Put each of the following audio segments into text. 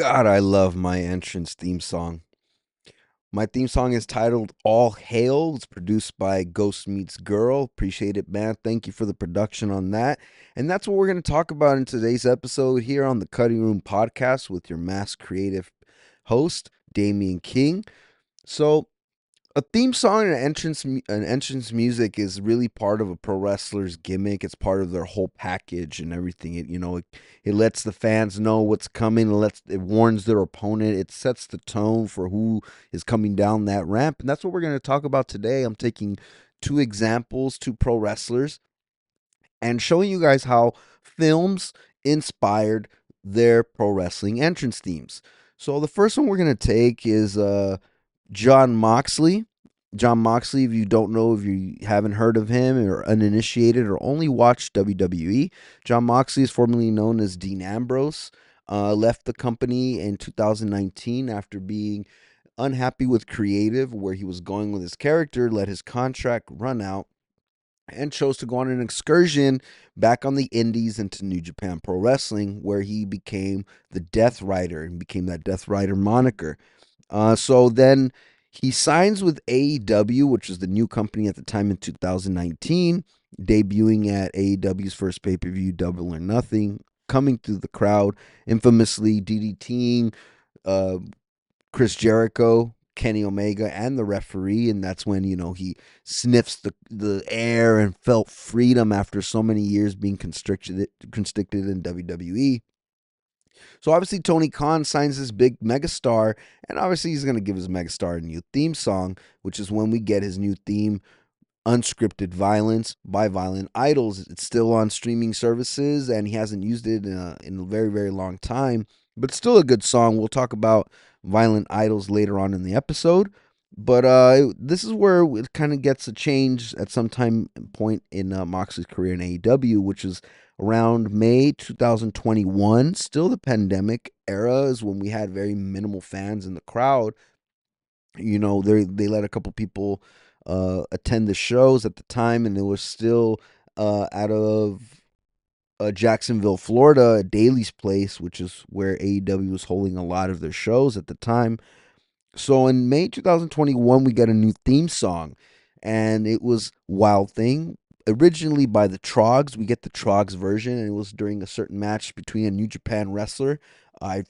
God, I love my entrance theme song. My theme song is titled All Hail. It's produced by Ghost Meets Girl. Appreciate it, man. Thank you for the production on that. And that's what we're going to talk about in today's episode here on the Cutting Room Podcast with your mass creative host, Damian King. So, a theme song and an entrance music is really part of a pro wrestler's gimmick. It's part of their whole package and everything. It lets the fans know what's coming. It warns their opponent. It sets the tone for who is coming down that ramp, and that's what we're going to talk about today. I'm taking two examples, two pro wrestlers, and showing you guys how films inspired their pro wrestling entrance themes. So the first one we're going to take is Jon Moxley. Jon Moxley, if you don't know, if you haven't heard of him or uninitiated or only watched WWE, Jon Moxley is formerly known as Dean Ambrose. Left the company in 2019 after being unhappy with creative where he was going with his character, let his contract run out, and chose to go on an excursion back on the indies into New Japan Pro Wrestling, where he became the Death Rider and became that Death Rider moniker. So then he signs with AEW, which was the new company at the time in 2019, debuting at AEW's first pay per view, Double or Nothing, coming through the crowd, infamously DDTing uh, Chris Jericho, Kenny Omega, and the referee. And that's when, he sniffs the air and felt freedom after so many years being constricted in WWE. So obviously Tony Khan signs this big megastar, and obviously he's going to give his megastar a new theme song, which is when we get his new theme, Unscripted Violence by Violent Idols. It's still on streaming services, and he hasn't used it in a very, very long time, but still a good song. We'll talk about Violent Idols later on in the episode. But this is where it kind of gets a change at some time point in Moxley's career in AEW, which is around May 2021. Still the pandemic era is when we had very minimal fans in the crowd. They let a couple people attend the shows at the time, and it was still out of Jacksonville, Florida, at Daly's Place, which is where AEW was holding a lot of their shows at the time. So in May 2021, we got a new theme song, and it was Wild Thing. Originally by the Trogs, we get the Trogs version, and it was during a certain match between a New Japan wrestler. I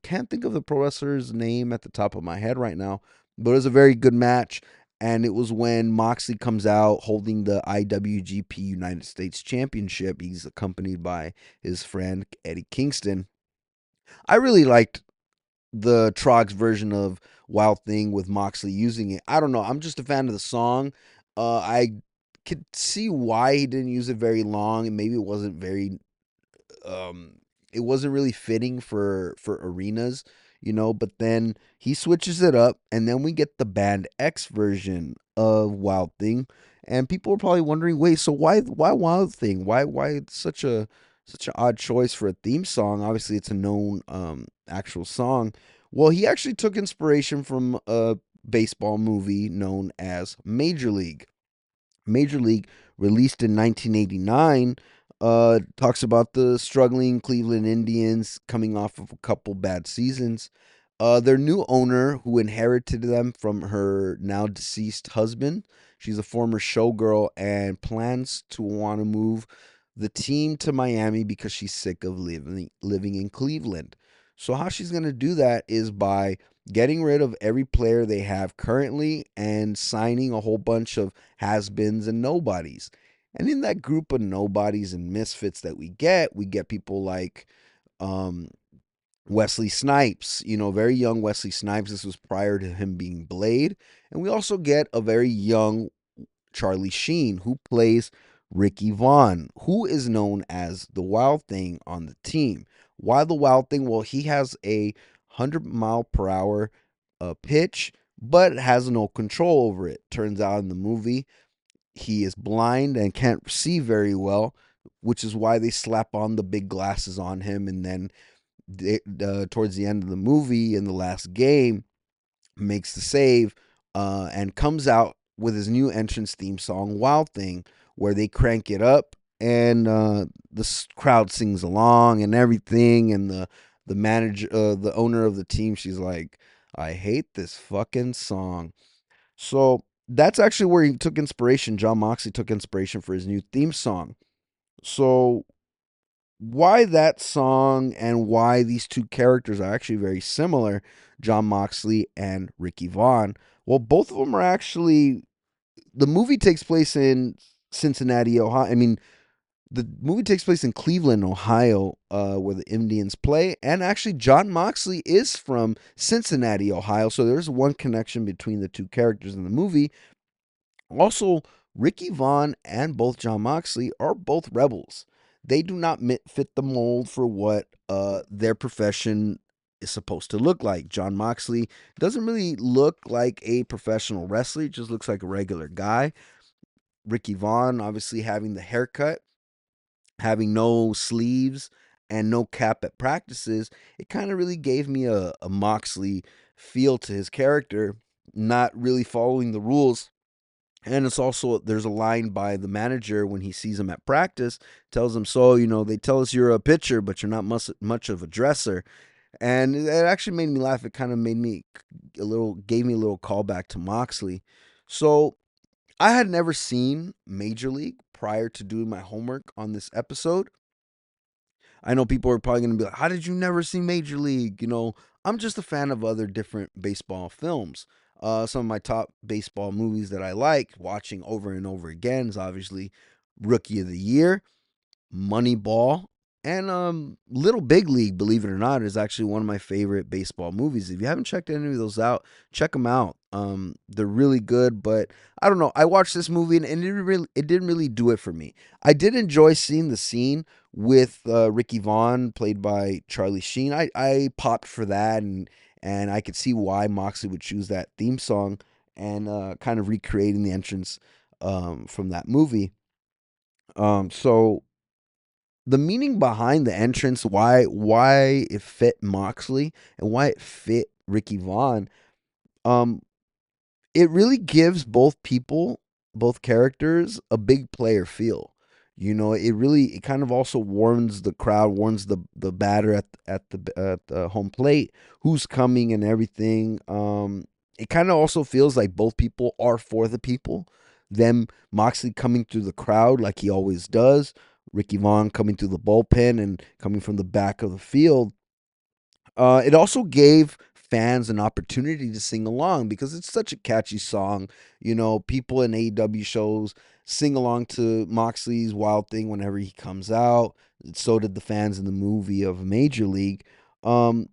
can't think of the pro wrestler's name at the top of my head right now, but it was a very good match. And it was when Moxley comes out holding the IWGP United States Championship. He's accompanied by his friend Eddie Kingston. I really liked the Trogs version of Wild Thing with Moxley using it. I don't know. I'm just a fan of the song. I could see why he didn't use it very long, and maybe um it wasn't really fitting for arenas, but then he switches it up, and then we get the Band X version of Wild Thing. And people are probably wondering, wait, so why Wild Thing? Why it's such an odd choice for a theme song? Obviously it's a known actual song. Well, he actually took inspiration from a baseball movie known as Major League. Major League, released in 1989, talks about the struggling Cleveland Indians coming off of a couple bad seasons. Their new owner, who inherited them from her now deceased husband, she's a former showgirl and plans to want to move the team to Miami because she's sick of living in Cleveland. So how she's going to do that is by getting rid of every player they have currently and signing a whole bunch of has-beens and nobodies. And in that group of nobodies and misfits that we get people like um, Wesley Snipes, very young Wesley Snipes. This was prior to him being Blade. And we also get a very young Charlie Sheen, who plays Ricky Vaughn, who is known as the Wild Thing on the team. Why the Wild Thing? Well, he has a 100-mile-per-hour pitch, but has no control over it. Turns out in the movie, he is blind and can't see very well, which is why they slap on the big glasses on him. And then towards the end of the movie, in the last game, makes the save and comes out with his new entrance theme song, Wild Thing, where they crank it up, and the crowd sings along and everything. And the owner of the team, she's like, I hate this fucking song. So that's actually where he took inspiration. John Moxley took inspiration for his new theme song. So why that song and why these two characters are actually very similar, John Moxley and Ricky Vaughn. Well, both of them are actually, the movie takes place in Cincinnati, Ohio. I mean, the movie takes place in Cleveland, Ohio, where the Indians play. And actually, John Moxley is from Cincinnati, Ohio. So there's one connection between the two characters in the movie. Also, Ricky Vaughn and both John Moxley are both rebels. They do not fit the mold for what their profession is supposed to look like. John Moxley doesn't really look like a professional wrestler, he just looks like a regular guy. Ricky Vaughn, obviously, having the haircut, having no sleeves, and no cap at practices, it kind of really gave me a Moxley feel to his character, not really following the rules. And it's also, there's a line by the manager when he sees him at practice, tells him, so, they tell us you're a pitcher, but you're not much of a dresser. And it actually made me laugh. It kind of gave me a little callback to Moxley. So I had never seen Major League prior to doing my homework on this episode. I know people are probably going to be like, how did you never see Major League? I'm just a fan of other different baseball films. Some of my top baseball movies that I like watching over and over again is obviously Rookie of the Year, Moneyball, and Little Big League, believe it or not, is actually one of my favorite baseball movies. If you haven't checked any of those out, check them out. They're really good, but I don't know. I watched this movie and it didn't really do it for me. I did enjoy seeing the scene with Ricky Vaughn, played by Charlie Sheen. I popped for that, and I could see why Moxley would choose that theme song and kind of recreating the entrance from that movie. So the meaning behind the entrance, why it fit Moxley and why it fit Ricky Vaughn, um, it really gives both characters, a big player feel. It kind of also warns the crowd, warns the batter at the home plate who's coming and everything. It kind of also feels like both people are for the people. Them Moxley coming through the crowd like he always does, Ricky Vaughn coming through the bullpen and coming from the back of the field. It also gave fans an opportunity to sing along because it's such a catchy song. People in AEW shows sing along to Moxley's Wild Thing whenever he comes out. So did the fans in the movie of Major League. Um,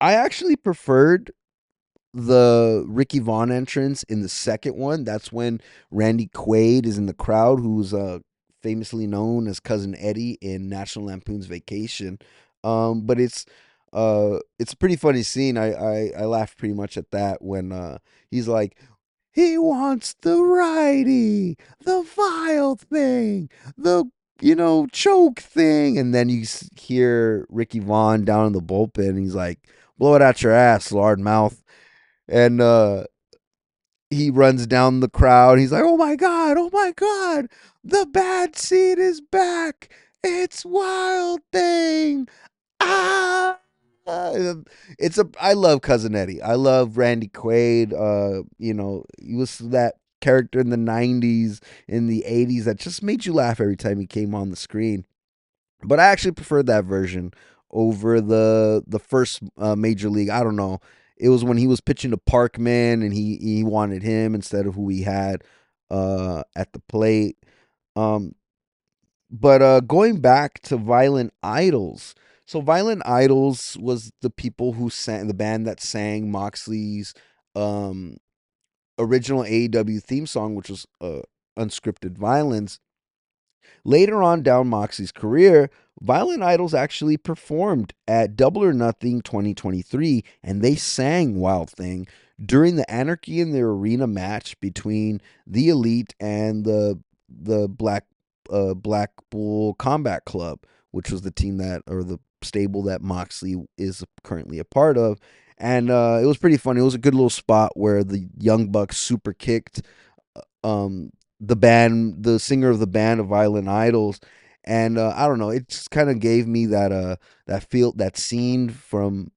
I actually preferred the Ricky Vaughn entrance in the second one. That's when Randy Quaid is in the crowd, who's famously known as Cousin Eddie in National Lampoon's Vacation. But it's a pretty funny scene. I laughed pretty much at that when he's like, he wants the righty, the vile thing, the choke thing, and then hear Ricky Vaughn down in the bullpen. And he's like, blow it out your ass, lard mouth. And he runs down the crowd. He's like, oh my God, the bad seed is back. It's Wild Thing. Ah. I love Cousin Eddie. I love Randy Quaid. He was that character in the 90s, in the 80s that just made you laugh every time he came on the screen. But I actually preferred that version over the first Major League. I don't know. It was when he was pitching to Parkman and he wanted him instead of who he had at the plate. Um, but going back to Violent Idols. So Violent Idols was the people who sang, the band that sang Moxley's um, original AEW theme song, which was Unscripted Violence. Later on down Moxley's career, Violent Idols actually performed at Double or Nothing 2023, and they sang Wild Thing during the Anarchy in the Arena match between the Elite and the Black Bull Combat Club, which was the team that, or the stable that Moxley is currently a part of. And it was pretty funny. It was a good little spot where the Young Bucks super kicked um, the singer of the band of Violent Idols. And I don't know, it just kind of gave me that scene from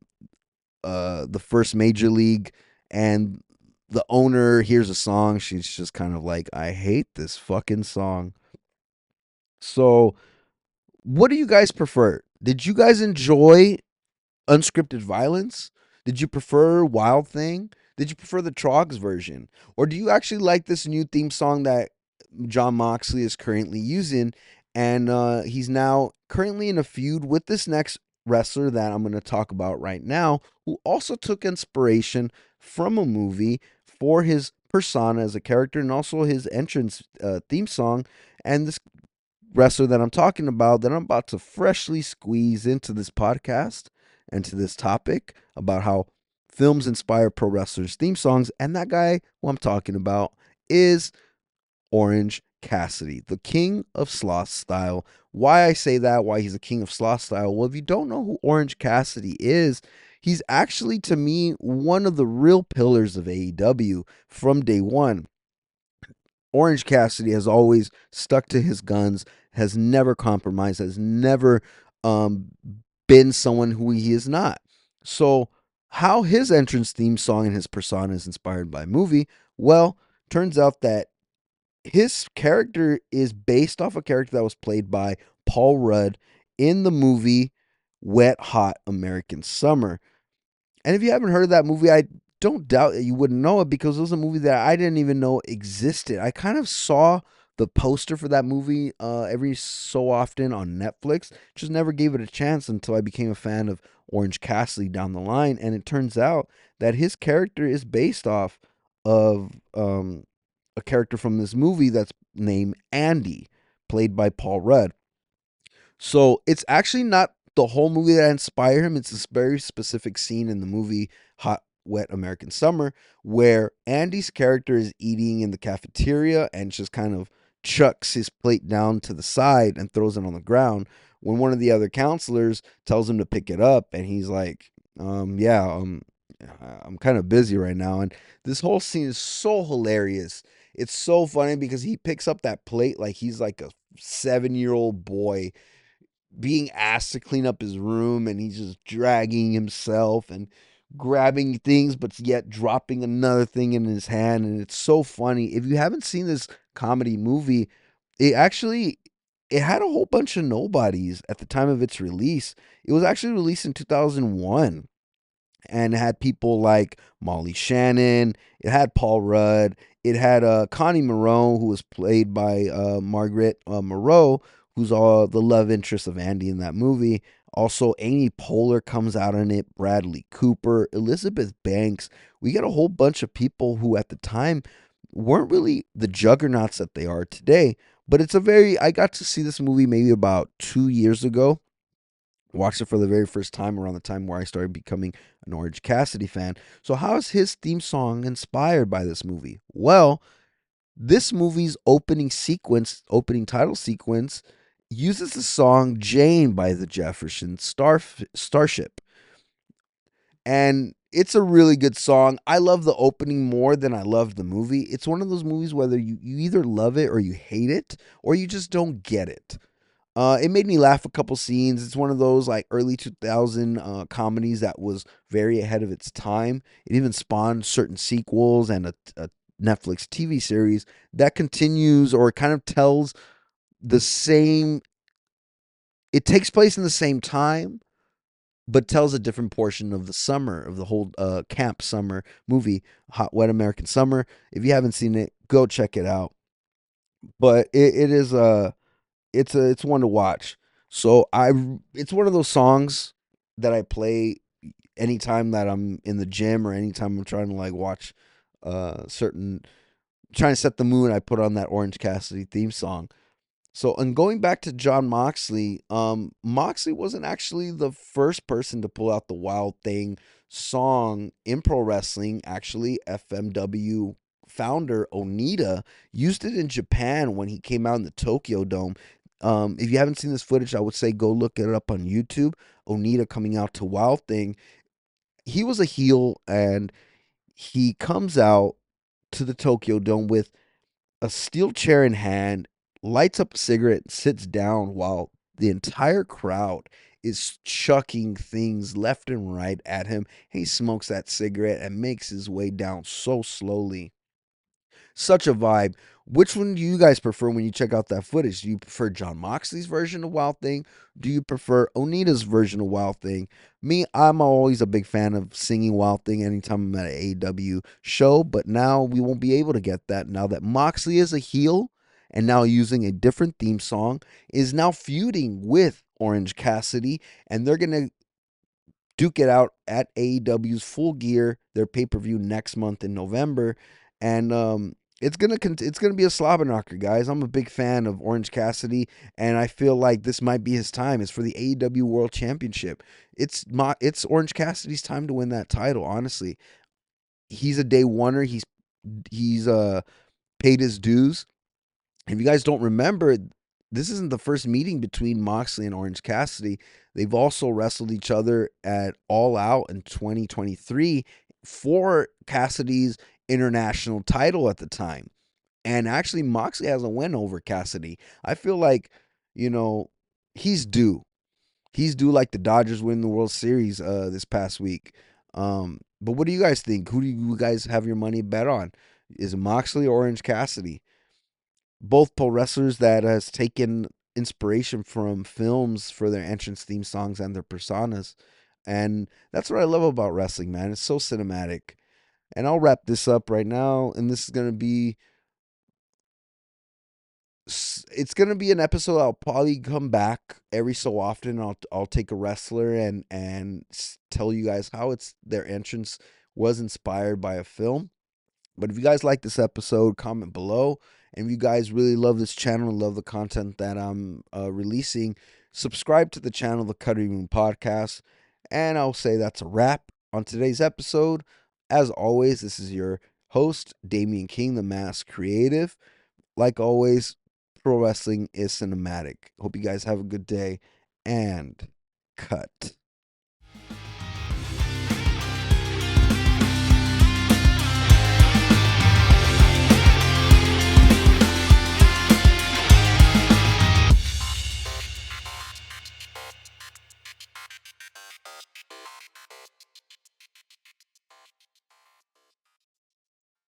the first major league, and the owner hears a song. She's just kind of like, I hate this fucking song. So, what do you guys prefer? Did you guys enjoy unscripted violence? Did you prefer Wild Thing? Did you prefer the Trogs version? Or do you actually like this new theme song that Jon Moxley is currently using? And he's now currently in a feud with this next wrestler that I'm going to talk about right now, who also took inspiration from a movie for his persona as a character and also his entrance theme song. And this wrestler that I'm talking about, that I'm about to freshly squeeze into this podcast and to this topic about how films inspire pro wrestlers' theme songs. And that guy who I'm talking about is Orange Cassidy, the king of sloth style. Why I say that, why he's the king of sloth style? Well, if you don't know who Orange Cassidy is, he's actually, to me, one of the real pillars of AEW from day one. Orange Cassidy has always stuck to his guns, has never compromised, has never um, been someone who he is not. So, how his entrance theme song and his persona is inspired by a movie? Well, turns out that his character is based off a character that was played by Paul Rudd in the movie Wet Hot American Summer. And if you haven't heard of that movie, I don't doubt that you wouldn't know it, because it was a movie that I didn't even know existed. I kind of saw the poster for that movie every so often on Netflix, just never gave it a chance until I became a fan of Orange Cassidy down the line. And it turns out that his character is based off of a character from this movie that's named Andy, played by Paul Rudd. So it's actually not the whole movie that inspired him. It's this very specific scene in the movie Hot Wet American Summer where Andy's character is eating in the cafeteria and just kind of chucks his plate down to the side and throws it on the ground when one of the other counselors tells him to pick it up, and he's like, yeah, I'm kind of busy right now. And this whole scene is so hilarious. It's so funny because he picks up that plate like he's like a 7-year-old boy being asked to clean up his room, and he's just dragging himself and grabbing things but yet dropping another thing in his hand. And it's so funny. If you haven't seen this comedy movie, it actually it had a whole bunch of nobodies at the time of its release. It was actually released in 2001, and it had people like Molly Shannon. It had Paul Rudd. It had Connie Moreau, who was played by Margaret Moreau, who's the love interest of Andy in that movie. Also, Amy Poehler comes out in it. Bradley Cooper, Elizabeth Banks. We get a whole bunch of people who at the time weren't really the juggernauts that they are today. But I got to see this movie maybe about 2 years ago. Watched it for the very first time around the time where I started becoming an Orange Cassidy fan. So, how is his theme song inspired by this movie? Well, this movie's opening title sequence, uses the song Jane by the Starship. And it's a really good song. I love the opening more than I love the movie. It's one of those movies whether you either love it or you hate it, or you just don't get it. It made me laugh a couple scenes. It's one of those like early 2000 comedies that was very ahead of its time. It even spawned certain sequels and a Netflix TV series that continues or kind of tells the same. It takes place in the same time, but tells a different portion of the summer of the whole camp summer movie, Hot Wet American Summer. If you haven't seen it, go check it out. But it is it's one to watch. So it's one of those songs that I play anytime that I'm in the gym or anytime I'm trying to like watch certain trying to set the mood. I put on that Orange Cassidy theme song. So, and going back to Jon Moxley, Moxley wasn't actually the first person to pull out the Wild Thing song in pro wrestling. Actually, FMW founder Onita used it in Japan when he came out in the Tokyo Dome. If you haven't seen this footage, I would say go look it up on YouTube. Onita coming out to Wild Thing. He was a heel, and he comes out to the Tokyo Dome with a steel chair in hand, lights up a cigarette, sits down while the entire crowd is chucking things left and right at him. He smokes that cigarette and makes his way down so slowly. Such a vibe. Which one do you guys prefer when you check out that footage? Do you prefer Jon Moxley's version of Wild Thing? Do you prefer Onita's version of Wild Thing? Me, I'm always a big fan of singing Wild Thing anytime I'm at an AEW show, but now we won't be able to get that now that Moxley is a heel and now using a different theme song, is now feuding with Orange Cassidy, and they're going to duke it out at AEW's Full Gear, their pay per view next month in November, and it's gonna be a slobber knocker, guys. I'm a big fan of Orange Cassidy, and I feel like this might be his time. It's for the AEW World Championship. It's Orange Cassidy's time to win that title. Honestly, he's a day oneer. He's paid his dues. If you guys don't remember, this isn't the first meeting between Moxley and Orange Cassidy. They've also wrestled each other at All Out in 2023 for Cassidy's international title at the time. And actually, Moxley has a win over Cassidy. I feel like, you know, he's due. He's due like the Dodgers win the World Series this past week. But what do you guys think? Who do you guys have your money bet on? Is it Moxley or Orange Cassidy? Both pro wrestlers that has taken inspiration from films for their entrance theme songs and their personas. And that's what I love about wrestling, man. It's so cinematic. And I'll wrap this up right now. And this is gonna be it's gonna be an episode. I'll probably come back every so often. I'll take a wrestler and tell you guys how it's their entrance was inspired by a film. But if you guys like this episode, comment below. And if you guys really love this channel and love the content that I'm releasing, subscribe to the channel, The Cutting Room Podcast. And I'll say that's a wrap on today's episode. As always, this is your host, Damian King, the Mass Creative. Like always, pro wrestling is cinematic. Hope you guys have a good day and cut.